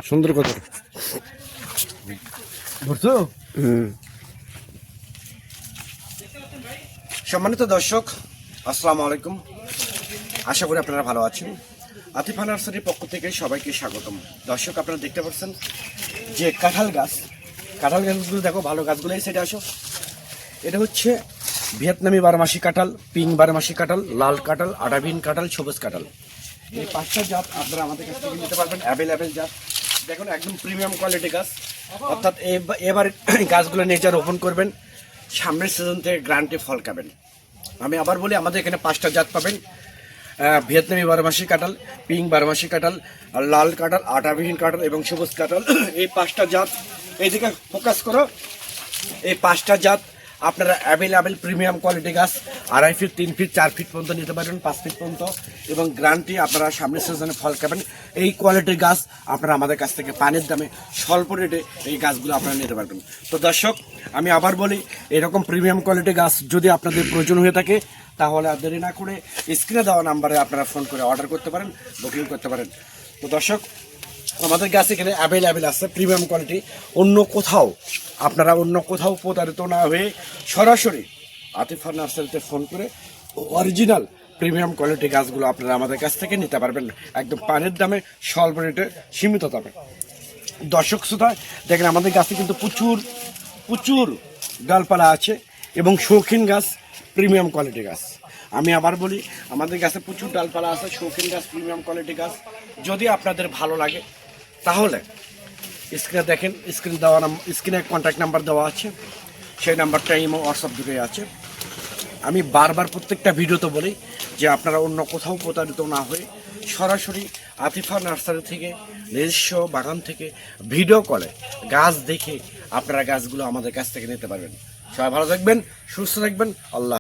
সুন্দর কথা বুঝছো? সম্মানিত দর্শক, আসসালামু আলাইকুম। আশা করি আপনারা ভালো আছেন। আতিফা নার্সারির পক্ষ থেকে সবাইকে স্বাগতম। দর্শক, আপনারা দেখতে পাচ্ছেন যে কাঁঠাল গাছগুলো দেখো, ভালো গাছগুলো এই সাইডে আসো। এটা হচ্ছে ভিয়েতনামি বারমাসি কাঁঠাল, পিঙ্ক বারমাসি কাঁঠাল, লাল কাঁঠাল, আডাভিন কাঁঠাল, সবুজ কাঁঠাল। এই পাঁচটা জাত আপনারা আমাদের কাছ থেকে নিতে পারবেন, অ্যাভেলেবেল জাত। দেখুন, একদম প্রিমিয়াম কোয়ালিটি গাছ। অর্থাৎ এবার গাছগুলো নিয়ে রোপণ করবেন, সামনের সিজন থেকে গ্রান্টে ফল খাবেন। আমি আবার বলি, আমাদের এখানে পাঁচটা জাত পাবেন: ভিয়েতনামি বারমাসি কাঁঠাল, পিঙ্ক বারমাসি কাঁঠাল, লাল কাঁঠাল, আটাবিহীন কাঁঠাল এবং সবুজ কাঁঠাল। এই পাঁচটা জাত, এইদিকে ফোকাস করো। এই পাঁচটা জাত আপনারা অ্যাভেলেবেল প্রিমিয়াম কোয়ালিটি গাছ 2.5 ফিট, 3 ফিট, 4 ফিট পর্যন্ত নিতে পারবেন, 5 ফিট পর্যন্ত, এবং গ্রান্টি আপনারা সামনের সিজনে ফল খাবেন। এই কোয়ালিটির গাছ আপনারা আমাদের কাছ থেকে পানির দামে স্বল্প রেটে এই গাছগুলো আপনারা নিতে পারবেন। তো দর্শক, আমি আবার বলি, এরকম প্রিমিয়াম কোয়ালিটি গাছ যদি আপনাদের প্রয়োজন হয়ে থাকে, তাহলে আর দেরি না করে স্ক্রিনে দেওয়া নাম্বারে আপনারা ফোন করে অর্ডার করতে পারেন, বুকিং করতে পারেন। তো দর্শক, আমাদের গাছ এখানে অ্যাভেলেবেল আছে প্রিমিয়াম কোয়ালিটি। অন্য কোথাও প্রতারিত না হয়ে সরাসরি আতিফা নার্সারিতে ফোন করে অরিজিনাল প্রিমিয়াম কোয়ালিটি গাছগুলো আপনারা আমাদের কাছ থেকে নিতে পারবেন, একদম পানির দামে, স্বল্প রেটে, সীমিত দামে। দর্শক শ্রোতা, দেখেন আমাদের গাছে কিন্তু প্রচুর ডালপালা আছে এবং শৌখিন গাছ, প্রিমিয়াম কোয়ালিটি গাছ। আমি আবার বলি, আমাদের গাছে প্রচুর ডালপালা আছে, শৌখিন গাছ, প্রিমিয়াম কোয়ালিটি গাছ। যদি আপনাদের ভালো লাগে তাহলে স্ক্রিনে দেখেন, স্ক্রিনে কন্ট্যাক্ট নাম্বার দেওয়া আছে, সেই নাম্বারটা ইমো, হোয়াটসঅ্যাপ দুটোই আছে। আমি বারবার প্রত্যেকটা ভিডিওতে বলি যে আপনারা অন্য কোথাও প্রতারিত না হয়ে সরাসরি আতিফা নার্সারি থেকে, নিজস্ব বাগান থেকে ভিডিও কলে গাছ দেখে আপনারা গাছগুলো আমাদের কাছ থেকে নিতে পারবেন। সবাই ভালো থাকবেন, সুস্থ থাকবেন। আল্লাহ।